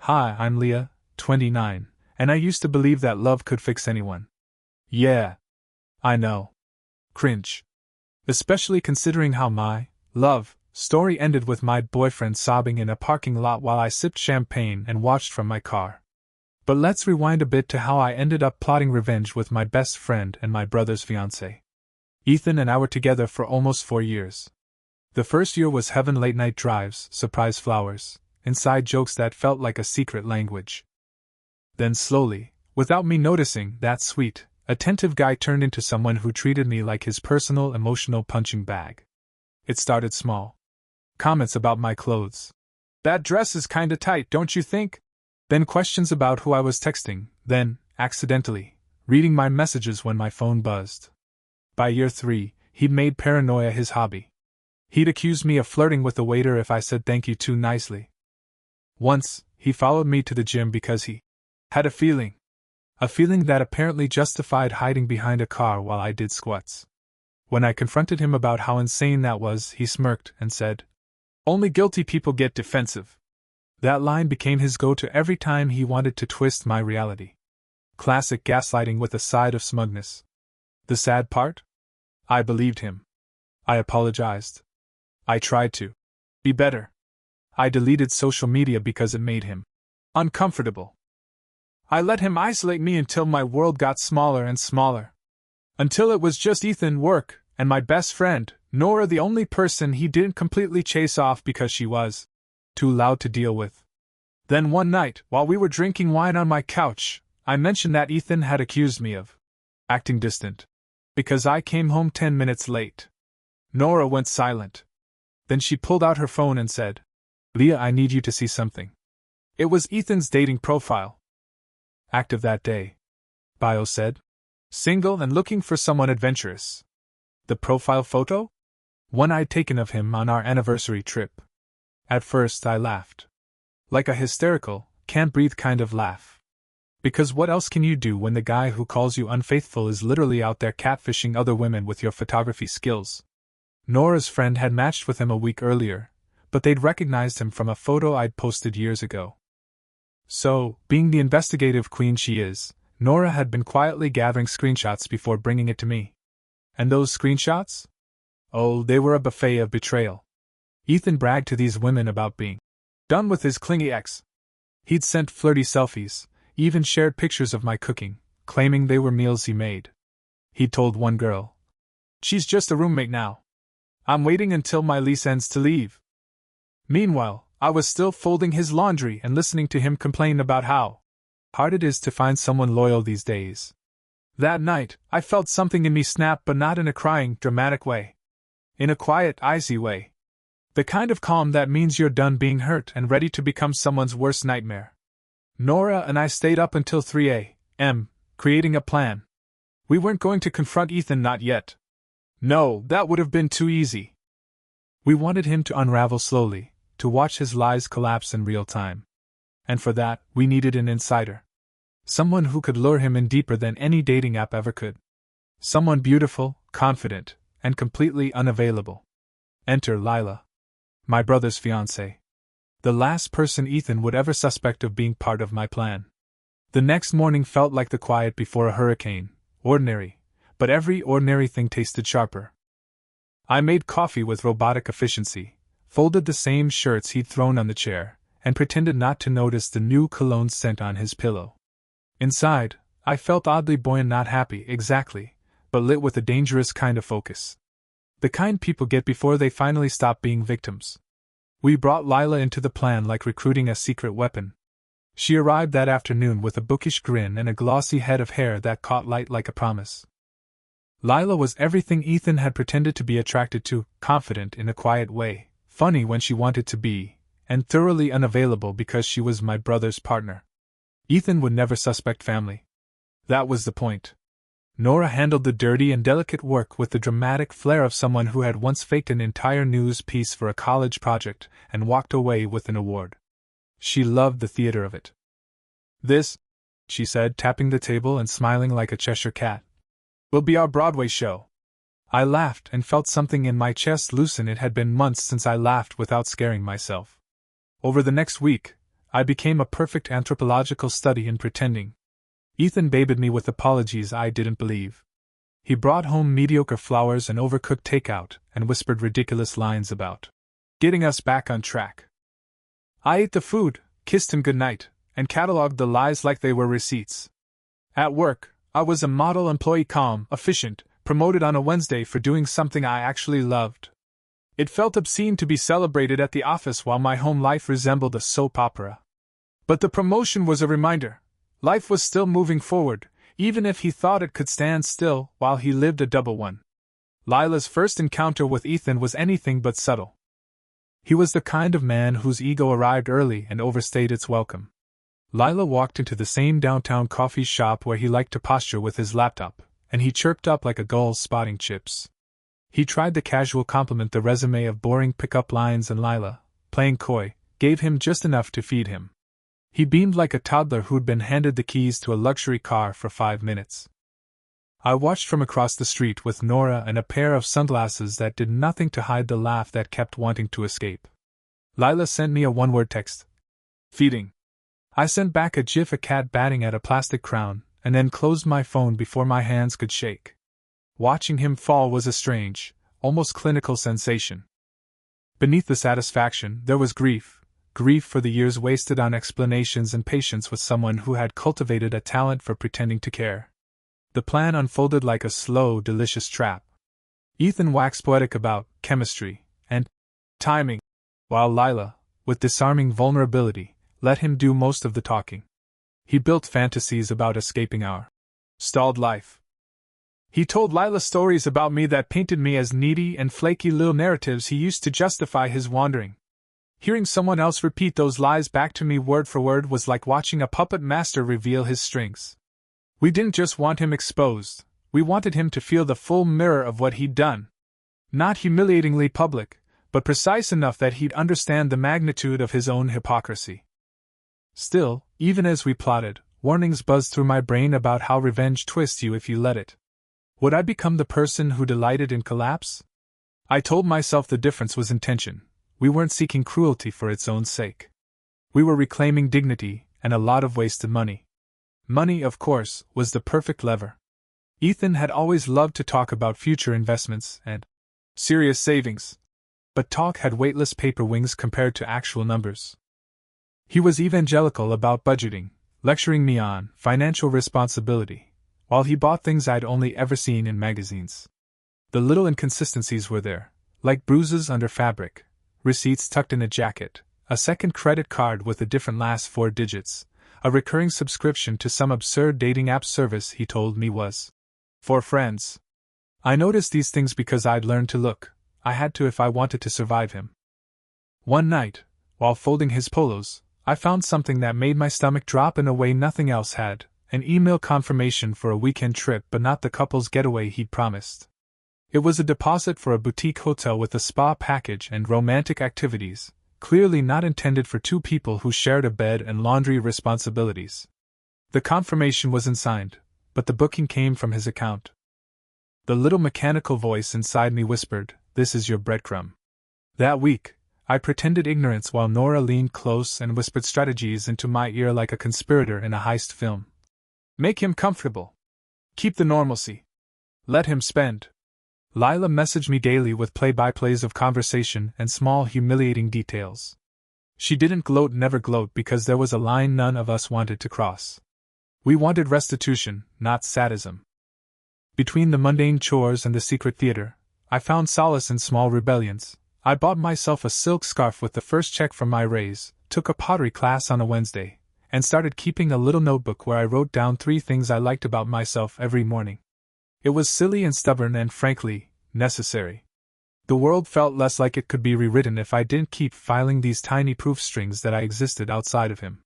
Hi, I'm Leah, 29, and I used to believe that love could fix anyone. Yeah. I know. Cringe. Especially considering how my love story ended with my boyfriend sobbing in a parking lot while I sipped champagne and watched from my car. But let's rewind a bit to how I ended up plotting revenge with my best friend and my brother's fiancé. Ethan and I were together for almost 4 years. The first year was heaven: late night drives, surprise flowers, inside jokes that felt like a secret language. Then slowly, without me noticing, that sweet, attentive guy turned into someone who treated me like his personal emotional punching bag. It started small. Comments about my clothes. That dress is kinda tight, don't you think? Then questions about who I was texting, then, accidentally, reading my messages when my phone buzzed. By year 3, he'd made paranoia his hobby. He'd accuse me of flirting with the waiter if I said thank you too nicely. Once, he followed me to the gym because he had a feeling that apparently justified hiding behind a car while I did squats. When I confronted him about how insane that was, he smirked and said, "Only guilty people get defensive." That line became his go-to every time he wanted to twist my reality. Classic gaslighting with a side of smugness. The sad part? I believed him. I apologized. I tried to be better. I deleted social media because it made him uncomfortable. I let him isolate me until my world got smaller and smaller. Until it was just Ethan, work, and my best friend, Nora, the only person he didn't completely chase off because she was too loud to deal with. Then one night, while we were drinking wine on my couch, I mentioned that Ethan had accused me of acting distant because I came home 10 minutes late. Nora went silent. Then she pulled out her phone and said, "Leah, I need you to see something." It was Ethan's dating profile. Active that day. Bio said, single and looking for someone adventurous. The profile photo? One I'd taken of him on our anniversary trip. At first I laughed. Like a hysterical, can't breathe kind of laugh. Because what else can you do when the guy who calls you unfaithful is literally out there catfishing other women with your photography skills? Nora's friend had matched with him a week earlier, but they'd recognized him from a photo I'd posted years ago. So, being the investigative queen she is, Nora had been quietly gathering screenshots before bringing it to me. And those screenshots? Oh, they were a buffet of betrayal. Ethan bragged to these women about being done with his clingy ex. He'd sent flirty selfies, even shared pictures of my cooking, claiming they were meals he made. He'd told one girl, "She's just a roommate now. I'm waiting until my lease ends to leave." Meanwhile, I was still folding his laundry and listening to him complain about how hard it is to find someone loyal these days. That night, I felt something in me snap, but not in a crying, dramatic way. In a quiet, icy way. The kind of calm that means you're done being hurt and ready to become someone's worst nightmare. Nora and I stayed up until 3 a.m., creating a plan. We weren't going to confront Ethan, not yet. No, that would have been too easy. We wanted him to unravel slowly, to watch his lies collapse in real time. And for that, we needed an insider. Someone who could lure him in deeper than any dating app ever could. Someone beautiful, confident, and completely unavailable. Enter Lila, my brother's fiancée. The last person Ethan would ever suspect of being part of my plan. The next morning felt like the quiet before a hurricane, ordinary, but every ordinary thing tasted sharper. I made coffee with robotic efficiency, folded the same shirts he'd thrown on the chair, and pretended not to notice the new cologne scent on his pillow. Inside, I felt oddly buoyant, not happy, exactly, but lit with a dangerous kind of focus. The kind people get before they finally stop being victims. We brought Lila into the plan like recruiting a secret weapon. She arrived that afternoon with a bookish grin and a glossy head of hair that caught light like a promise. Lila was everything Ethan had pretended to be attracted to, confident in a quiet way, funny when she wanted to be, and thoroughly unavailable because she was my brother's partner. Ethan would never suspect family. That was the point. Nora handled the dirty and delicate work with the dramatic flair of someone who had once faked an entire news piece for a college project and walked away with an award. She loved the theater of it. "This," she said, tapping the table and smiling like a Cheshire cat, "will be our Broadway show." I laughed and felt something in my chest loosen. It had been months since I laughed without scaring myself. Over the next week, I became a perfect anthropological study in pretending. Ethan babed me with apologies I didn't believe. He brought home mediocre flowers and overcooked takeout and whispered ridiculous lines about getting us back on track. I ate the food, kissed him goodnight, and cataloged the lies like they were receipts. At work, I was a model employee, calm, efficient, promoted on a Wednesday for doing something I actually loved. It felt obscene to be celebrated at the office while my home life resembled a soap opera. But the promotion was a reminder. Life was still moving forward, even if he thought it could stand still while he lived a double one. Lila's first encounter with Ethan was anything but subtle. He was the kind of man whose ego arrived early and overstayed its welcome. Lila walked into the same downtown coffee shop where he liked to posture with his laptop, and he chirped up like a gull spotting chips. He tried the casual compliment, the resume of boring pickup lines, and Lila, playing coy, gave him just enough to feed him. He beamed like a toddler who'd been handed the keys to a luxury car for 5 minutes. I watched from across the street with Nora and a pair of sunglasses that did nothing to hide the laugh that kept wanting to escape. Lila sent me a one-word text. Feeding. I sent back a gif, a cat batting at a plastic crown, and then closed my phone before my hands could shake. Watching him fall was a strange, almost clinical sensation. Beneath the satisfaction, there was grief for the years wasted on explanations and patience with someone who had cultivated a talent for pretending to care. The plan unfolded like a slow, delicious trap. Ethan waxed poetic about chemistry and timing, while Lila, with disarming vulnerability, let him do most of the talking. He built fantasies about escaping our stalled life. He told Lila stories about me that painted me as needy and flaky, little narratives he used to justify his wandering. Hearing someone else repeat those lies back to me word for word was like watching a puppet master reveal his strings. We didn't just want him exposed, we wanted him to feel the full mirror of what he'd done. Not humiliatingly public, but precise enough that he'd understand the magnitude of his own hypocrisy. Still, even as we plotted, warnings buzzed through my brain about how revenge twists you if you let it. Would I become the person who delighted in collapse? I told myself the difference was intention. We weren't seeking cruelty for its own sake. We were reclaiming dignity and a lot of wasted money. Money, of course, was the perfect lever. Ethan had always loved to talk about future investments and serious savings. But talk had weightless paper wings compared to actual numbers. He was evangelical about budgeting, lecturing me on financial responsibility, while he bought things I'd only ever seen in magazines. The little inconsistencies were there, like bruises under fabric, receipts tucked in a jacket, a second credit card with a different last 4 digits, a recurring subscription to some absurd dating app service he told me was for friends. I noticed these things because I'd learned to look. I had to if I wanted to survive him. One night, while folding his polos, I found something that made my stomach drop in a way nothing else had, an email confirmation for a weekend trip, but not the couple's getaway he'd promised. It was a deposit for a boutique hotel with a spa package and romantic activities, clearly not intended for 2 people who shared a bed and laundry responsibilities. The confirmation wasn't signed, but the booking came from his account. The little mechanical voice inside me whispered, "This is your breadcrumb." That week, I pretended ignorance while Nora leaned close and whispered strategies into my ear like a conspirator in a heist film. Make him comfortable. Keep the normalcy. Let him spend. Lila messaged me daily with play-by-plays of conversation and small humiliating details. She didn't gloat, never gloat, because there was a line none of us wanted to cross. We wanted restitution, not sadism. Between the mundane chores and the secret theater, I found solace in small rebellions. I bought myself a silk scarf with the first check from my raise, took a pottery class on a Wednesday, and started keeping a little notebook where I wrote down 3 things I liked about myself every morning. It was silly and stubborn and, frankly, necessary. The world felt less like it could be rewritten if I didn't keep filing these tiny proof strings that I existed outside of him.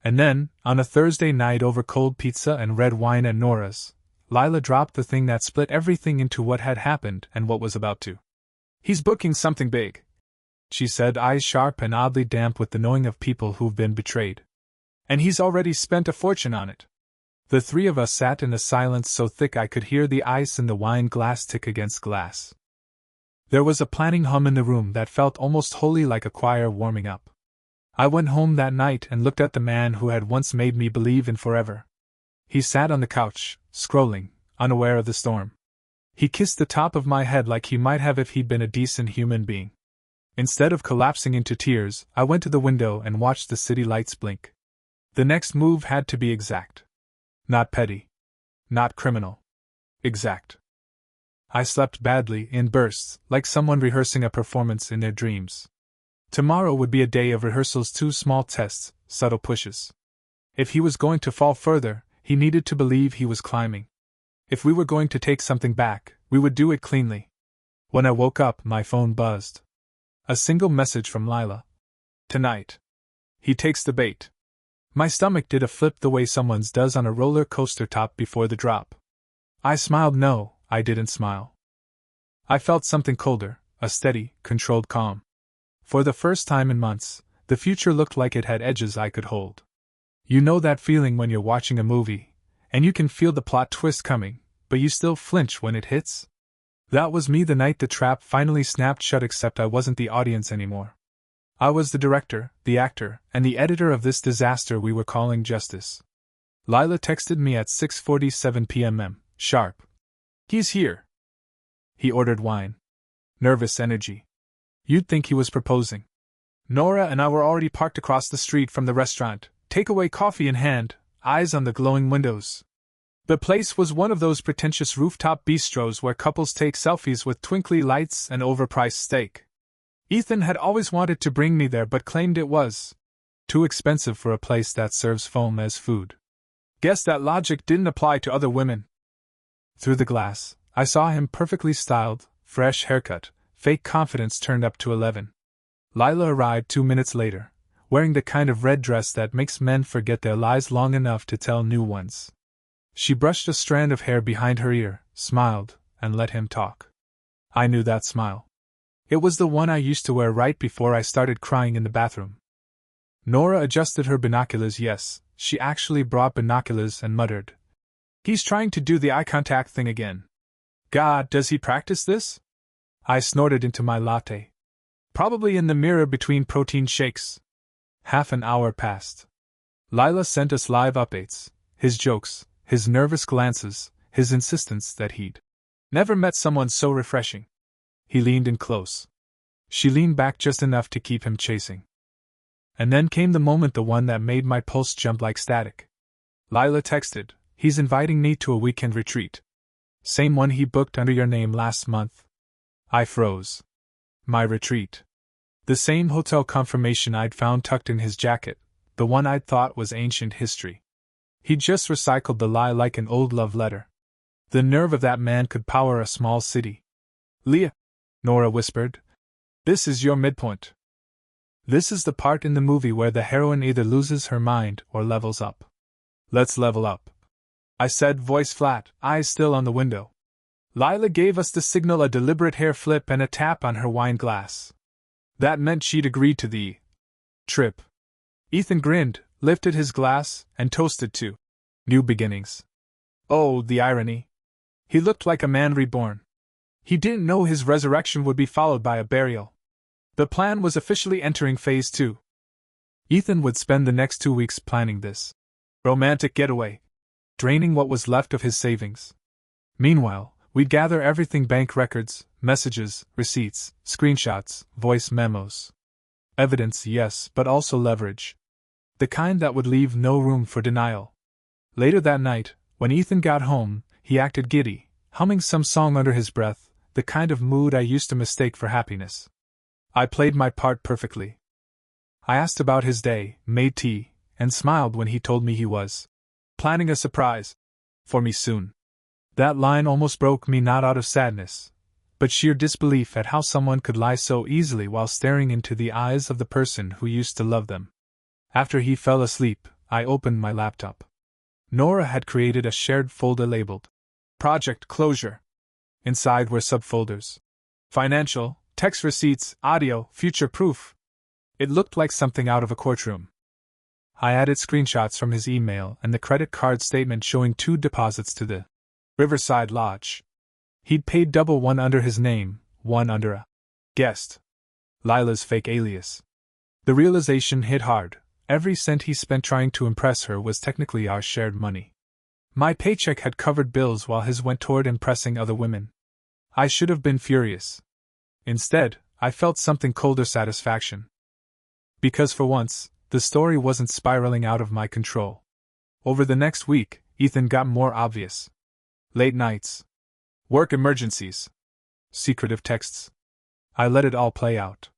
And then, on a Thursday night over cold pizza and red wine at Nora's, Lila dropped the thing that split everything into what had happened and what was about to. "He's booking something big," she said, eyes sharp and oddly damp with the knowing of people who've been betrayed. "And he's already spent a fortune on it." The 3 of us sat in a silence so thick I could hear the ice in the wine glass tick against glass. There was a planning hum in the room that felt almost wholly like a choir warming up. I went home that night and looked at the man who had once made me believe in forever. He sat on the couch, scrolling, unaware of the storm. He kissed the top of my head like he might have if he'd been a decent human being. Instead of collapsing into tears, I went to the window and watched the city lights blink. The next move had to be exact. Not petty. Not criminal. Exact. I slept badly, in bursts, like someone rehearsing a performance in their dreams. Tomorrow would be a day of rehearsals, 2 small tests, subtle pushes. If he was going to fall further, he needed to believe he was climbing. If we were going to take something back, we would do it cleanly. When I woke up, my phone buzzed. A single message from Lila. Tonight. He takes the bait. My stomach did a flip the way someone's does on a roller coaster top before the drop. I smiled. No, I didn't smile. I felt something colder, a steady, controlled calm. For the first time in months, the future looked like it had edges I could hold. You know that feeling when you're watching a movie, and you can feel the plot twist coming, but you still flinch when it hits? That was me the night the trap finally snapped shut, except I wasn't the audience anymore. I was the director, the actor, and the editor of this disaster we were calling justice. Lila texted me at 6:47 p.m. sharp. He's here. He ordered wine. Nervous energy. You'd think he was proposing. Nora and I were already parked across the street from the restaurant, takeaway coffee in hand, eyes on the glowing windows. The place was one of those pretentious rooftop bistros where couples take selfies with twinkly lights and overpriced steak. Ethan had always wanted to bring me there but claimed it was too expensive for a place that serves foam as food. Guess that logic didn't apply to other women. Through the glass, I saw him perfectly styled, fresh haircut, fake confidence turned up to 11. Lila arrived 2 minutes later, wearing the kind of red dress that makes men forget their lies long enough to tell new ones. She brushed a strand of hair behind her ear, smiled, and let him talk. I knew that smile. It was the one I used to wear right before I started crying in the bathroom. Nora adjusted her binoculars. Yes, she actually brought binoculars, and muttered, "He's trying to do the eye contact thing again. God, does he practice this?" I snorted into my latte. Probably in the mirror between protein shakes. Half an hour passed. Lila sent us live updates, his jokes, his nervous glances, his insistence that he'd never met someone so refreshing. He leaned in close. She leaned back just enough to keep him chasing. And then came the moment, the one that made my pulse jump like static. Lila texted, "He's inviting me to a weekend retreat. Same one he booked under your name last month." I froze. My retreat. The same hotel confirmation I'd found tucked in his jacket, the one I'd thought was ancient history. He'd just recycled the lie like an old love letter. The nerve of that man could power a small city. "Leah," Nora whispered, "this is your midpoint. This is the part in the movie where the heroine either loses her mind or levels up." "Let's level up," I said, voice flat, eyes still on the window. Lila gave us the signal, a deliberate hair flip and a tap on her wine glass. That meant she'd agreed to the trip. Ethan grinned, lifted his glass, and toasted to new beginnings. Oh, the irony. He looked like a man reborn. He didn't know his resurrection would be followed by a burial. The plan was officially entering phase 2. Ethan would spend the next 2 weeks planning this romantic getaway, draining what was left of his savings. Meanwhile, we'd gather everything: bank records, messages, receipts, screenshots, voice memos. Evidence, yes, but also leverage. The kind that would leave no room for denial. Later that night, when Ethan got home, he acted giddy, humming some song under his breath, the kind of mood I used to mistake for happiness. I played my part perfectly. I asked about his day, made tea, and smiled when he told me he was planning a surprise for me soon. That line almost broke me, not out of sadness, but sheer disbelief at how someone could lie so easily while staring into the eyes of the person who used to love them. After he fell asleep, I opened my laptop. Nora had created a shared folder labeled Project Closure. Inside were subfolders: financial, text receipts, audio, future proof. It looked like something out of a courtroom. I added screenshots from his email and the credit card statement showing 2 deposits to the Riverside Lodge. He'd paid double, one under his name, one under a guest, Lila's fake alias. The realization hit hard. Every cent he spent trying to impress her was technically our shared money. My paycheck had covered bills while his went toward impressing other women. I should have been furious. Instead, I felt something colder: satisfaction. Because for once, the story wasn't spiraling out of my control. Over the next week, Ethan got more obvious. Late nights. Work emergencies. Secretive texts. I let it all play out.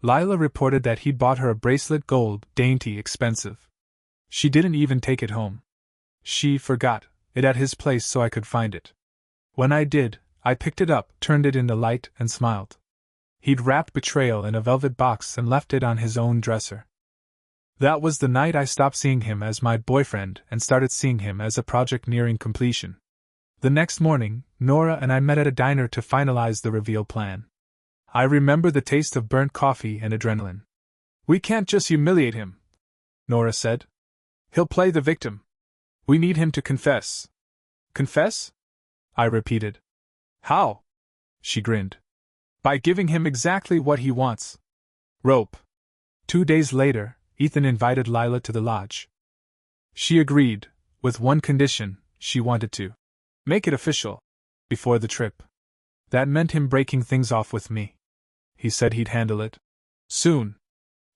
Lila reported that he'd bought her a bracelet, gold, dainty, expensive. She didn't even take it home. She forgot it at his place so I could find it. When I did, I picked it up, turned it in the light, and smiled. He'd wrapped betrayal in a velvet box and left it on his own dresser. That was the night I stopped seeing him as my boyfriend and started seeing him as a project nearing completion. The next morning, Nora and I met at a diner to finalize the reveal plan. I remember the taste of burnt coffee and adrenaline. "We can't just humiliate him," Nora said. "He'll play the victim. We need him to confess." "Confess?" I repeated. "How?" She grinned. "By giving him exactly what he wants. Rope." 2 days later, Ethan invited Lila to the lodge. She agreed, with one condition: she wanted to make it official before the trip. That meant him breaking things off with me. He said he'd handle it soon.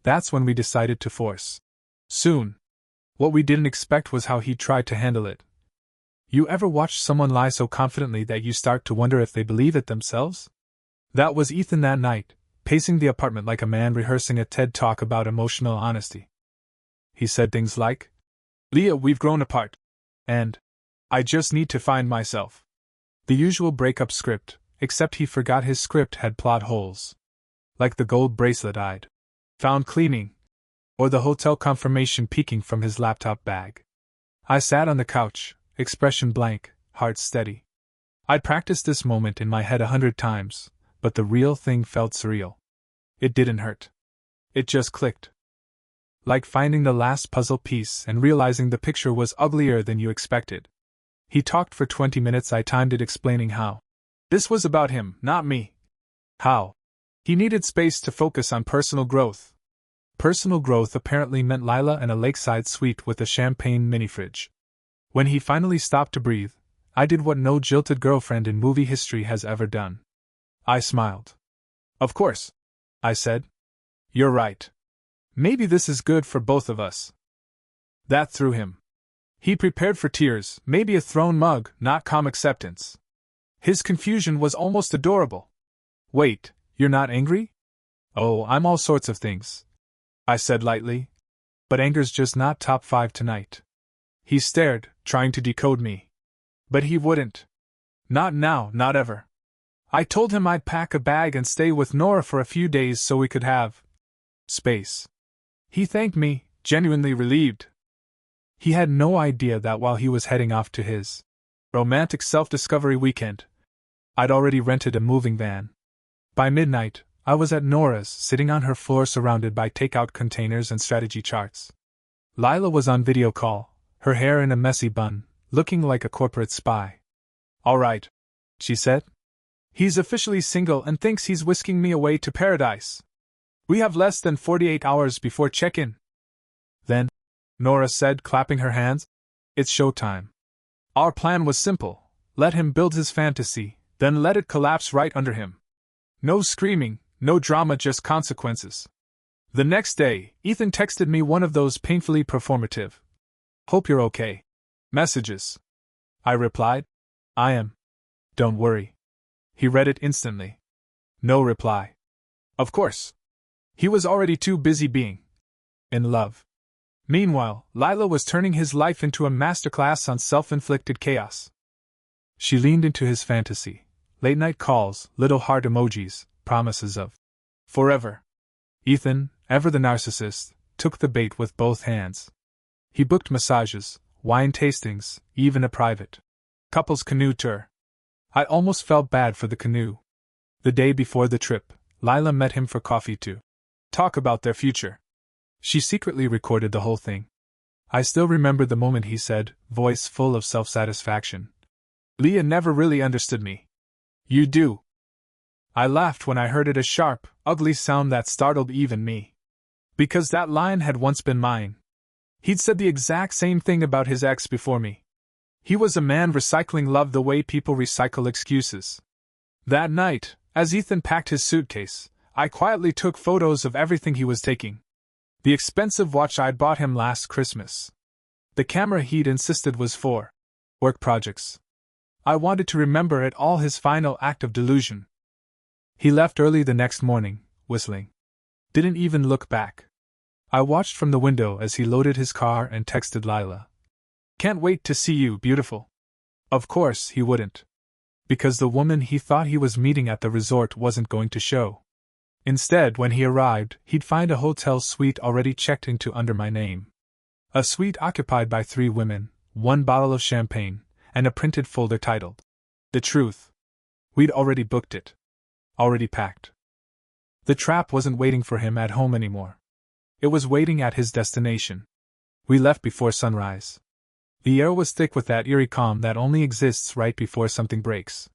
That's when we decided to force soon. What we didn't expect was how he'd try to handle it. You ever watch someone lie so confidently that you start to wonder if they believe it themselves? That was Ethan that night, pacing the apartment like a man rehearsing a TED talk about emotional honesty. He said things like, "Leah, we've grown apart. And I just need to find myself." The usual breakup script, except he forgot his script had plot holes. Like the gold bracelet I'd found cleaning, or the hotel confirmation peeking from his laptop bag. I sat on the couch, expression blank, heart steady. I'd practiced this moment in my head 100 times, but the real thing felt surreal. It didn't hurt. It just clicked. Like finding the last puzzle piece and realizing the picture was uglier than you expected. He talked for 20 minutes. I timed it, explaining how this was about him, not me. How he needed space to focus on personal growth. Personal growth apparently meant Lila and a lakeside suite with a champagne mini-fridge. When he finally stopped to breathe, I did what no jilted girlfriend in movie history has ever done. I smiled. "Of course," I said. "You're right. Maybe this is good for both of us." That threw him. He prepared for tears, maybe a thrown mug, not calm acceptance. His confusion was almost adorable. "Wait, you're not angry?" "Oh, I'm all sorts of things," I said lightly. "But anger's just not top 5 tonight." He stared, trying to decode me. But he wouldn't. Not now, not ever. I told him I'd pack a bag and stay with Nora for a few days so we could have space. He thanked me, genuinely relieved. He had no idea that while he was heading off to his romantic self-discovery weekend, I'd already rented a moving van. By midnight, I was at Nora's, sitting on her floor surrounded by takeout containers and strategy charts. Lila was on video call, her hair in a messy bun, looking like a corporate spy. "All right," she said. "He's officially single and thinks he's whisking me away to paradise. We have less than 48 hours before check-in." "Then," Nora said, clapping her hands, "it's showtime." Our plan was simple: let him build his fantasy, then let it collapse right under him. No screaming, no drama, just consequences. The next day, Ethan texted me one of those painfully performative "hope you're okay" messages. I replied, "I am. Don't worry." He read it instantly. No reply. Of course. He was already too busy being in love. Meanwhile, Lila was turning his life into a masterclass on self-inflicted chaos. She leaned into his fantasy. Late-night calls, little heart emojis, promises of forever. Ethan, ever the narcissist, took the bait with both hands. He booked massages, wine tastings, even a private couples canoe tour. I almost felt bad for the canoe. The day before the trip, Lila met him for coffee to talk about their future. She secretly recorded the whole thing. I still remember the moment he said, voice full of self-satisfaction, "Leah never really understood me." "You do." I laughed when I heard it, a sharp, ugly sound that startled even me. Because that lion had once been mine. He'd said the exact same thing about his ex before me. He was a man recycling love the way people recycle excuses. That night, as Ethan packed his suitcase, I quietly took photos of everything he was taking. The expensive watch I'd bought him last Christmas. The camera he'd insisted was for work projects. I wanted to remember it all, his final act of delusion. He left early the next morning, whistling. Didn't even look back. I watched from the window as he loaded his car and texted Lila. "Can't wait to see you, beautiful." Of course he wouldn't. Because the woman he thought he was meeting at the resort wasn't going to show. Instead, when he arrived, he'd find a hotel suite already checked into under my name. A suite occupied by 3 women, 1 bottle of champagne, and a printed folder titled "The Truth." We'd already booked it. Already packed. The trap wasn't waiting for him at home anymore. It was waiting at his destination. We left before sunrise. The air was thick with that eerie calm that only exists right before something breaks.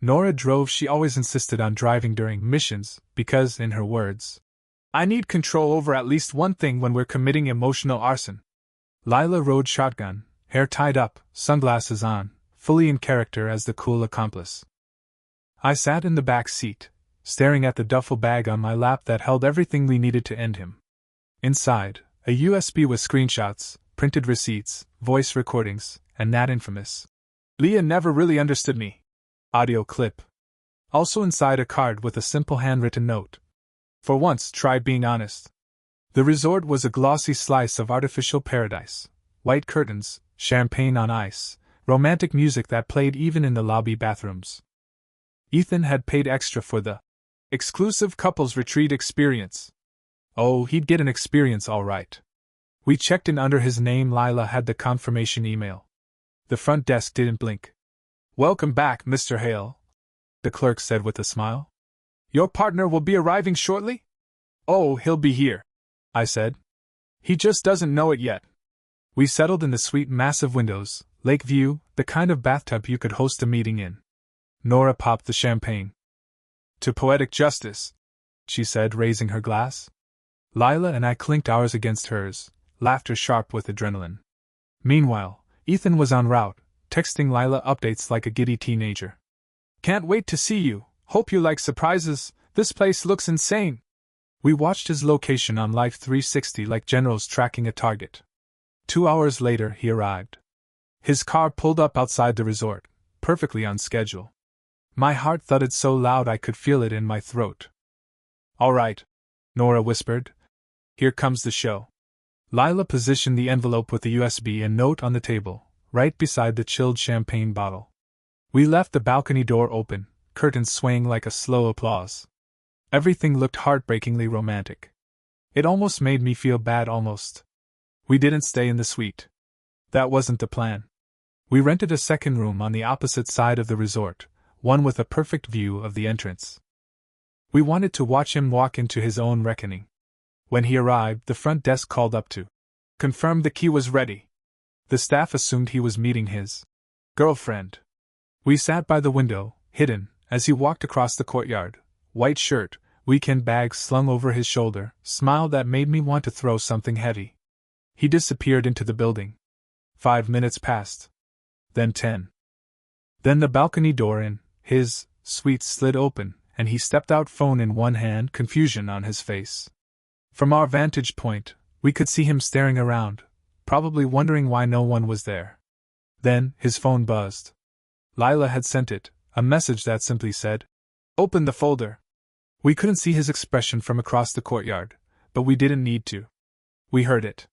Nora drove. She always insisted on driving during missions, because, in her words, "I need control over at least one thing when we're committing emotional arson." Lila rode shotgun, hair tied up, sunglasses on, fully in character as the cool accomplice. I sat in the back seat, staring at the duffel bag on my lap that held everything we needed to end him. Inside, a USB with screenshots, printed receipts, voice recordings, and that infamous "Leah never really understood me" audio clip. Also inside, a card with a simple handwritten note. "For once, try being honest." The resort was a glossy slice of artificial paradise. White curtains, champagne on ice, romantic music that played even in the lobby bathrooms. Ethan had paid extra for the exclusive couples retreat experience. Oh, he'd get an experience all right. We checked in under his name. Lila had the confirmation email. The front desk didn't blink. "Welcome back, Mr. Hale," the clerk said with a smile. "Your partner will be arriving shortly?" "Oh, he'll be here," I said. "He just doesn't know it yet." We settled in the suite, massive windows, lake view, the kind of bathtub you could host a meeting in. Nora popped the champagne. "To poetic justice," she said, raising her glass. Lila and I clinked ours against hers, laughter sharp with adrenaline. Meanwhile, Ethan was en route, texting Lila updates like a giddy teenager. "Can't wait to see you, hope you like surprises, this place looks insane." We watched his location on Life 360 like generals tracking a target. 2 hours later, he arrived. His car pulled up outside the resort, perfectly on schedule. My heart thudded so loud I could feel it in my throat. "All right," Nora whispered. "Here comes the show." Lila positioned the envelope with the USB and note on the table, right beside the chilled champagne bottle. We left the balcony door open, curtains swaying like a slow applause. Everything looked heartbreakingly romantic. It almost made me feel bad, almost. We didn't stay in the suite. That wasn't the plan. We rented a second room on the opposite side of the resort, one with a perfect view of the entrance. We wanted to watch him walk into his own reckoning. When he arrived, the front desk called up to confirm the key was ready. The staff assumed he was meeting his girlfriend. We sat by the window, hidden, as he walked across the courtyard. White shirt, weekend bag slung over his shoulder, smile that made me want to throw something heavy. He disappeared into the building. 5 minutes passed. Then 10. Then the balcony door in his suite slid open, and he stepped out, phone in one hand, confusion on his face. From our vantage point, we could see him staring around, probably wondering why no one was there. Then, his phone buzzed. Lila had sent it, a message that simply said, "Open the folder." We couldn't see his expression from across the courtyard, but we didn't need to. We heard it.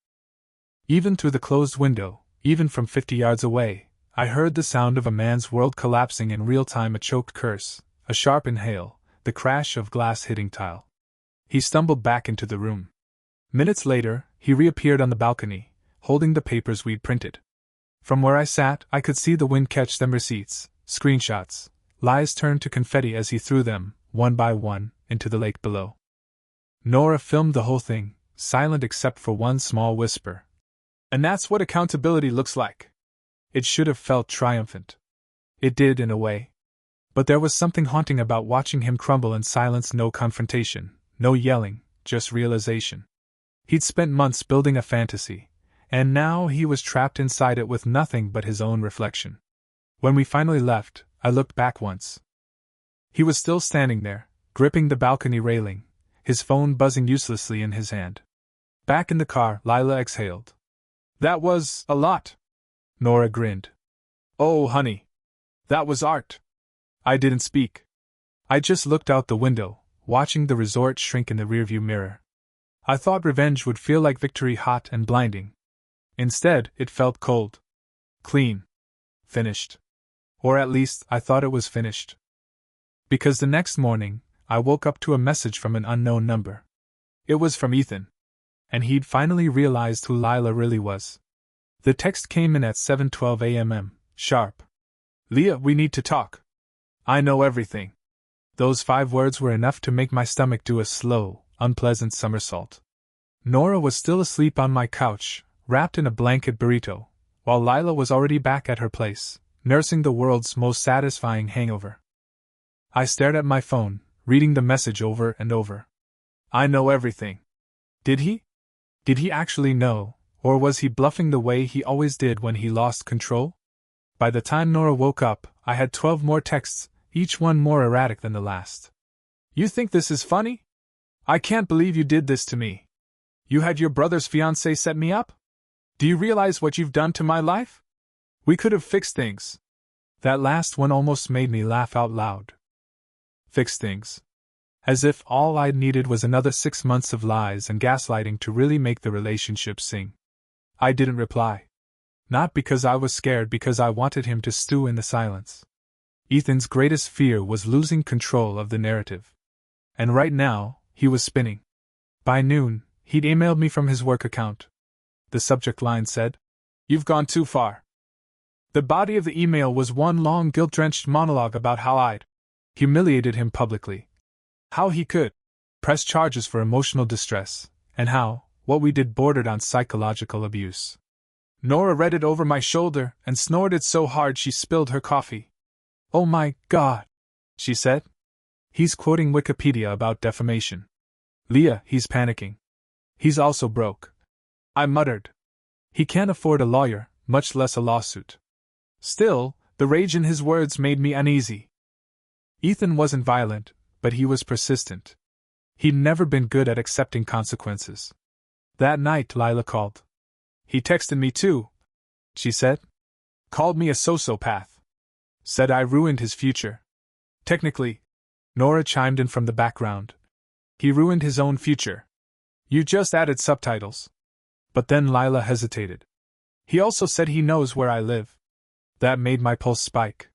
Even through the closed window, even from 50 yards away, I heard the sound of a man's world collapsing in real time, a choked curse, a sharp inhale, the crash of glass hitting tile. He stumbled back into the room. Minutes later, he reappeared on the balcony, holding the papers we'd printed. From where I sat, I could see the wind catch them receipts, screenshots, lies turn to confetti as he threw them, one by one, into the lake below. Nora filmed the whole thing, silent except for one small whisper. "And that's what accountability looks like." It should have felt triumphant. It did, in a way. But there was something haunting about watching him crumble in silence, no confrontation, no yelling, just realization. He'd spent months building a fantasy, and now he was trapped inside it with nothing but his own reflection. When we finally left, I looked back once. He was still standing there, gripping the balcony railing, his phone buzzing uselessly in his hand. Back in the car, Lila exhaled. "That was a lot." Nora grinned. "Oh, honey. That was art." I didn't speak. I just looked out the window, watching the resort shrink in the rearview mirror. I thought revenge would feel like victory, hot and blinding. Instead, it felt cold. Clean. Finished. Or at least, I thought it was finished. Because the next morning, I woke up to a message from an unknown number. It was from Ethan. And he'd finally realized who Lila really was. The text came in at 7:12 a.m. sharp. "Leah, we need to talk. I know everything." Those 5 words were enough to make my stomach do a slow, unpleasant somersault. Nora was still asleep on my couch, wrapped in a blanket burrito, while Lila was already back at her place, nursing the world's most satisfying hangover. I stared at my phone, reading the message over and over. I know everything. Did he? Did he actually know, or was he bluffing the way he always did when he lost control? By the time Nora woke up, I had 12 more texts, each one more erratic than the last. "You think this is funny? I can't believe you did this to me. You had your brother's fiancée set me up? Do you realize what you've done to my life? We could have fixed things." That last one almost made me laugh out loud. Fix things. As if all I'd needed was another 6 months of lies and gaslighting to really make the relationship sing. I didn't reply. Not because I was scared, because I wanted him to stew in the silence. Ethan's greatest fear was losing control of the narrative. And right now, he was spinning. By noon, he'd emailed me from his work account. The subject line said, "You've gone too far." The body of the email was one long guilt-drenched monologue about how I'd humiliated him publicly. How he could press charges for emotional distress, and how what we did bordered on psychological abuse. Nora read it over my shoulder and snorted so hard she spilled her coffee. "Oh my God," she said. "He's quoting Wikipedia about defamation. Leah, he's panicking. He's also broke." I muttered. "He can't afford a lawyer, much less a lawsuit." Still, the rage in his words made me uneasy. Ethan wasn't violent, but he was persistent. He'd never been good at accepting consequences. That night, Lila called. "He texted me too," she said. "Called me a sociopath. Said I ruined his future." "Technically," Nora chimed in from the background, "he ruined his own future. You just added subtitles." But then Lila hesitated. "He also said he knows where I live." That made my pulse spike.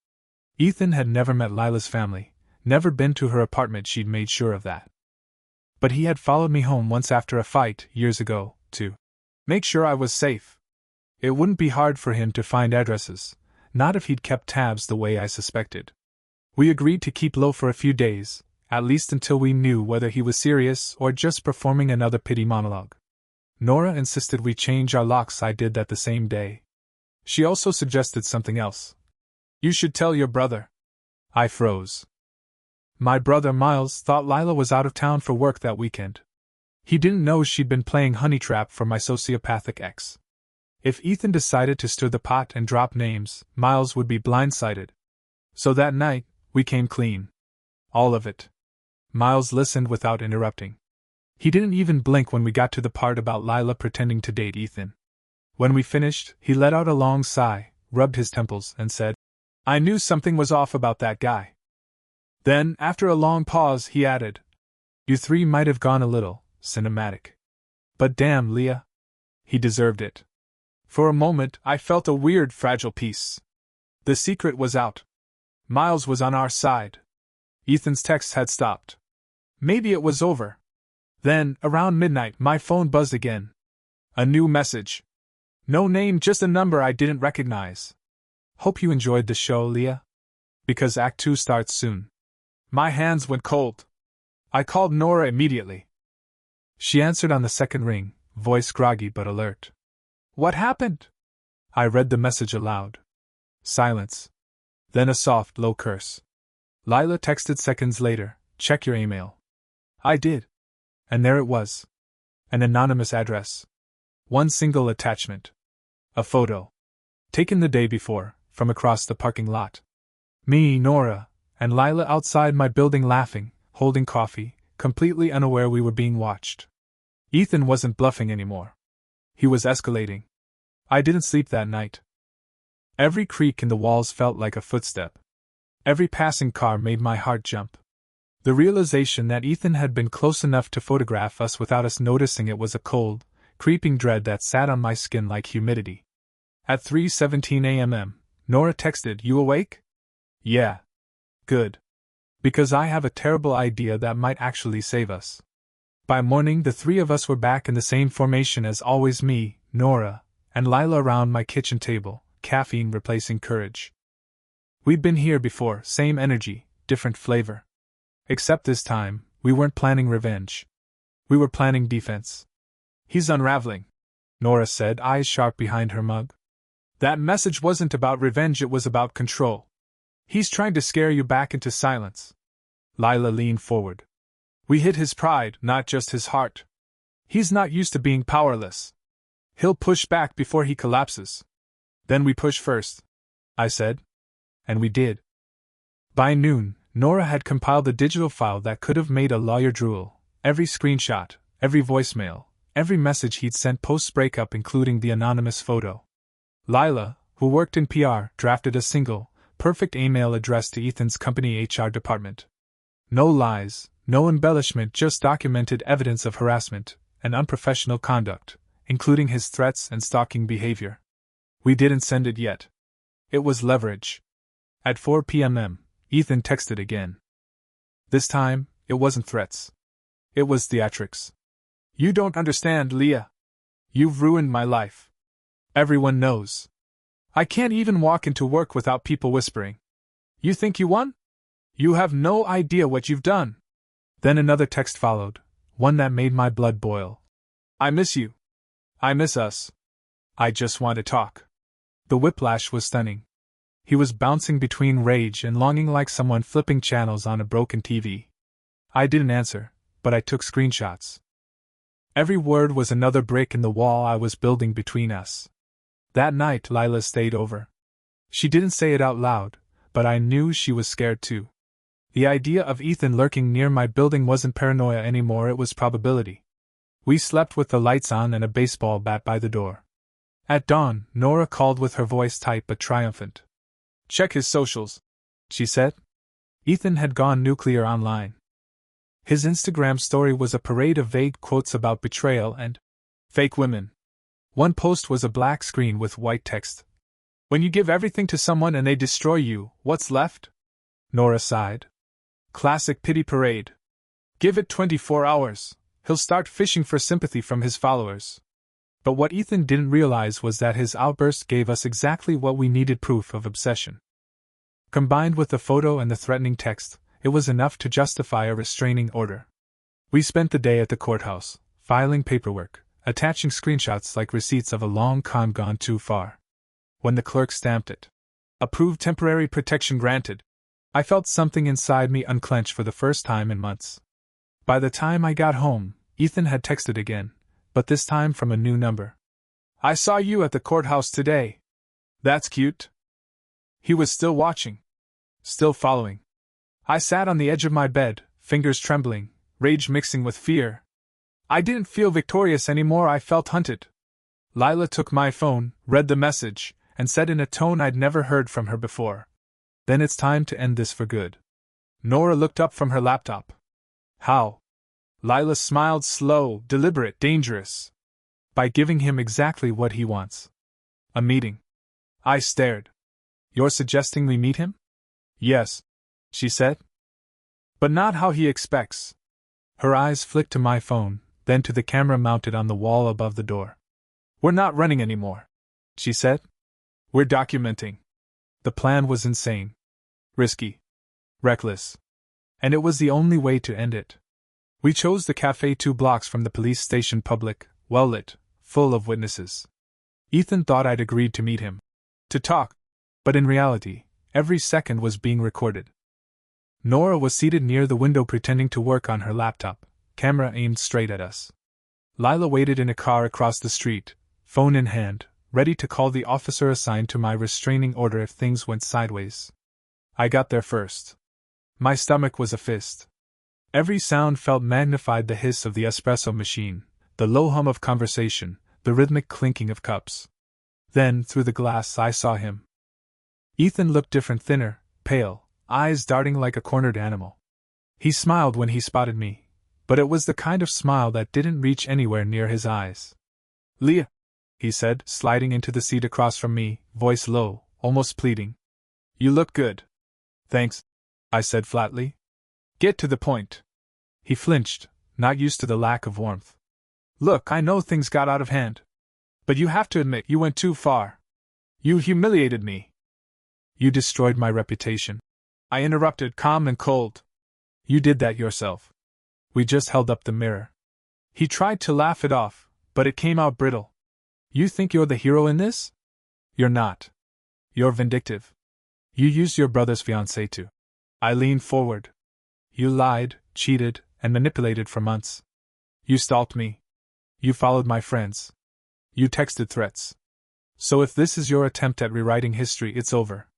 Ethan had never met Lila's family, never been to her apartment, she'd made sure of that. But he had followed me home once after a fight, years ago, to make sure I was safe. It wouldn't be hard for him to find addresses, not if he'd kept tabs the way I suspected. We agreed to keep low for a few days, at least until we knew whether he was serious or just performing another pity monologue. Nora insisted we change our locks. I did that the same day. She also suggested something else. "You should tell your brother." I froze. My brother Miles thought Lila was out of town for work that weekend. He didn't know she'd been playing honey trap for my sociopathic ex. If Ethan decided to stir the pot and drop names, Miles would be blindsided. So that night, we came clean. All of it. Miles listened without interrupting. He didn't even blink when we got to the part about Lila pretending to date Ethan. When we finished, he let out a long sigh, rubbed his temples, and said, "I knew something was off about that guy." Then, after a long pause, he added, "You three might have gone a little cinematic. But damn, Leah. He deserved it." For a moment, I felt a weird, fragile peace. The secret was out. Miles was on our side. Ethan's texts had stopped. Maybe it was over. Then, around midnight, my phone buzzed again. A new message. No name, just a number I didn't recognize. "Hope you enjoyed the show, Leah. Because Act 2 starts soon." My hands went cold. I called Nora immediately. She answered on the second ring, voice groggy but alert. "What happened?" I read the message aloud. Silence. Then a soft, low curse. Lila texted seconds later, "Check your email." I did. And there it was. An anonymous address. One single attachment. A photo. Taken the day before, from across the parking lot. Me, Nora, and Lila outside my building laughing, holding coffee, completely unaware we were being watched. Ethan wasn't bluffing anymore. He was escalating. I didn't sleep that night. Every creak in the walls felt like a footstep. Every passing car made my heart jump. The realization that Ethan had been close enough to photograph us without us noticing it was a cold, creeping dread that sat on my skin like humidity. At 3:17 a.m., Nora texted, "You awake?" "Yeah." "Good. Because I have a terrible idea that might actually save us." By morning, the three of us were back in the same formation as always, me, Nora, and Lila around my kitchen table, caffeine replacing courage. We'd been here before, same energy, different flavor. Except this time, we weren't planning revenge. We were planning defense. "He's unraveling," Nora said, eyes sharp behind her mug. "That message wasn't about revenge, it was about control. He's trying to scare you back into silence." Lila leaned forward. "We hit his pride, not just his heart. He's not used to being powerless. He'll push back before he collapses." "Then we push first," I said. And we did. By noon, Nora had compiled the digital file that could have made a lawyer drool, every screenshot, every voicemail, every message he'd sent post-breakup, including the anonymous photo. Lila, who worked in PR, drafted a single, perfect email addressed to Ethan's company HR department. No lies, no embellishment, just documented evidence of harassment and unprofessional conduct, including his threats and stalking behavior. We didn't send it yet. It was leverage. At 4 p.m., Ethan texted again. This time, it wasn't threats. It was theatrics. "You don't understand, Leah. You've ruined my life. Everyone knows. I can't even walk into work without people whispering. You think you won? You have no idea what you've done." Then another text followed, one that made my blood boil. "I miss you. I miss us. I just want to talk." The whiplash was stunning. He was bouncing between rage and longing like someone flipping channels on a broken TV. I didn't answer, but I took screenshots. Every word was another brick in the wall I was building between us. That night, Lila stayed over. She didn't say it out loud, but I knew she was scared too. The idea of Ethan lurking near my building wasn't paranoia anymore, it was probability. We slept with the lights on and a baseball bat by the door. At dawn, Nora called with her voice tight but triumphant. "Check his socials," she said. Ethan had gone nuclear online. His Instagram story was a parade of vague quotes about betrayal and fake women. One post was a black screen with white text. "When you give everything to someone and they destroy you, what's left?" Nora sighed. Classic pity parade. Give it 24 hours, he'll start fishing for sympathy from his followers. But what Ethan didn't realize was that his outburst gave us exactly what we needed: proof of obsession. Combined with the photo and the threatening text, it was enough to justify a restraining order. We spent the day at the courthouse, filing paperwork, attaching screenshots like receipts of a long con gone too far. When the clerk stamped it, "Approved, temporary protection granted," I felt something inside me unclench for the first time in months. By the time I got home, Ethan had texted again, but this time from a new number. "I saw you at the courthouse today. That's cute." He was still watching. Still following. I sat on the edge of my bed, fingers trembling, rage mixing with fear. I didn't feel victorious anymore, I felt hunted. Lila took my phone, read the message, and said in a tone I'd never heard from her before, "Then it's time to end this for good." Nora looked up from her laptop. "How?" Lila smiled, slow, deliberate, dangerous. "By giving him exactly what he wants. A meeting." I stared. "You're suggesting we meet him?" "Yes," she said. "But not how he expects." Her eyes flicked to my phone, then to the camera mounted on the wall above the door. "We're not running anymore," she said. "We're documenting." The plan was insane. Risky. Reckless. And it was the only way to end it. We chose the cafe 2 blocks from the police station, public, well-lit, full of witnesses. Ethan thought I'd agreed to meet him. To talk. But in reality, every second was being recorded. Nora was seated near the window pretending to work on her laptop, camera aimed straight at us. Lila waited in a car across the street, phone in hand, ready to call the officer assigned to my restraining order if things went sideways. I got there first. My stomach was a fist. Every sound felt magnified: the hiss of the espresso machine, the low hum of conversation, the rhythmic clinking of cups. Then, through the glass, I saw him. Ethan looked different, thinner, pale, eyes darting like a cornered animal. He smiled when he spotted me, but it was the kind of smile that didn't reach anywhere near his eyes. "Leah," he said, sliding into the seat across from me, voice low, almost pleading. "You look good." "Thanks," I said flatly. "Get to the point." He flinched, not used to the lack of warmth. "Look, I know things got out of hand. But you have to admit you went too far. You humiliated me." "You destroyed my reputation," I interrupted, calm and cold. "You did that yourself." We just held up the mirror. He tried to laugh it off, but it came out brittle. "You think you're the hero in this? You're not. You're vindictive. You used your brother's fiancée to." I leaned forward. "You lied, cheated, and manipulated for months. You stalked me. You followed my friends. You texted threats. So if this is your attempt at rewriting history, it's over."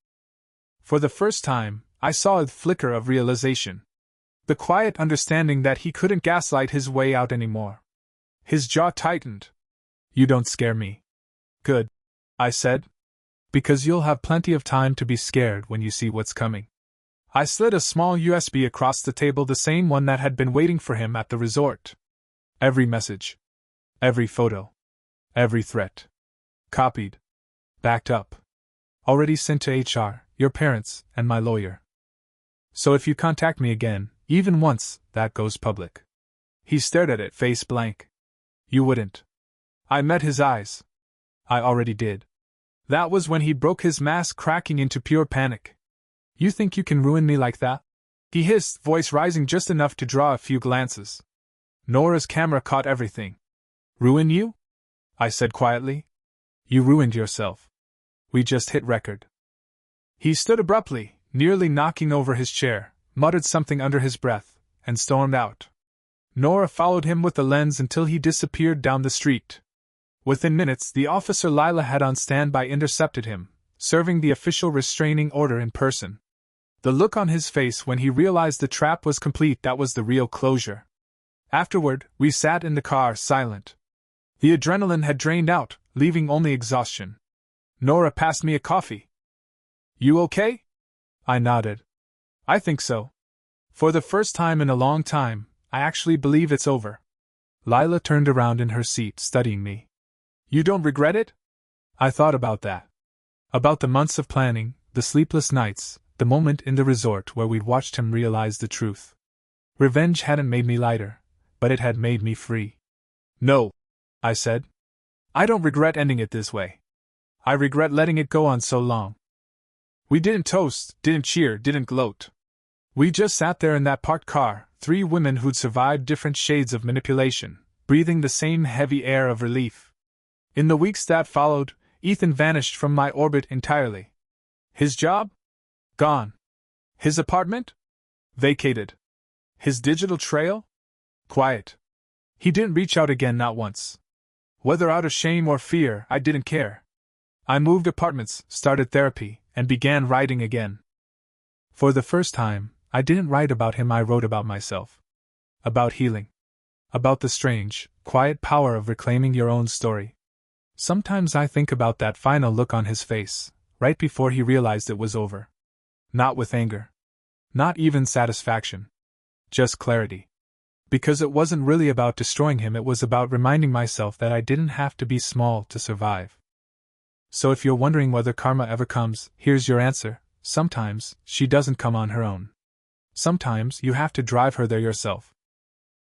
For the first time, I saw a flicker of realization. The quiet understanding that he couldn't gaslight his way out anymore. His jaw tightened. "You don't scare me." "Good," I said. "Because you'll have plenty of time to be scared when you see what's coming." I slid a small USB across the table, the same one that had been waiting for him at the resort. Every message. Every photo. Every threat. Copied. Backed up. Already sent to HR, your parents, and my lawyer. So if you contact me again, even once, that goes public. He stared at it, face blank. "You wouldn't." I met his eyes. "I already did." That was when he broke his mask, cracking into pure panic. "You think you can ruin me like that?" he hissed, voice rising just enough to draw a few glances. Nora's camera caught everything. "Ruin you?" I said quietly. "You ruined yourself. We just hit record." He stood abruptly, nearly knocking over his chair, muttered something under his breath, and stormed out. Nora followed him with the lens until he disappeared down the street. Within minutes, the officer Lila had on standby intercepted him, serving the official restraining order in person. The look on his face when he realized the trap was complete, that was the real closure. Afterward, we sat in the car, silent. The adrenaline had drained out, leaving only exhaustion. Nora passed me a coffee. "You okay?" I nodded. "I think so. For the first time in a long time, I actually believe it's over." Lila turned around in her seat, studying me. "You don't regret it?" I thought about that. About the months of planning, the sleepless nights, the moment in the resort where we'd watched him realize the truth. Revenge hadn't made me lighter, but it had made me free. "No," I said. "I don't regret ending it this way. I regret letting it go on so long." We didn't toast, didn't cheer, didn't gloat. We just sat there in that parked car, three women who'd survived different shades of manipulation, breathing the same heavy air of relief. In the weeks that followed, Ethan vanished from my orbit entirely. His job? Gone. His apartment? Vacated. His digital trail? Quiet. He didn't reach out again, not once. Whether out of shame or fear, I didn't care. I moved apartments, started therapy, and began writing again. For the first time, I didn't write about him, I wrote about myself. About healing. About the strange, quiet power of reclaiming your own story. Sometimes I think about that final look on his face, right before he realized it was over. Not with anger. Not even satisfaction. Just clarity. Because it wasn't really about destroying him, it was about reminding myself that I didn't have to be small to survive. So if you're wondering whether karma ever comes, here's your answer. Sometimes, she doesn't come on her own. Sometimes, you have to drive her there yourself.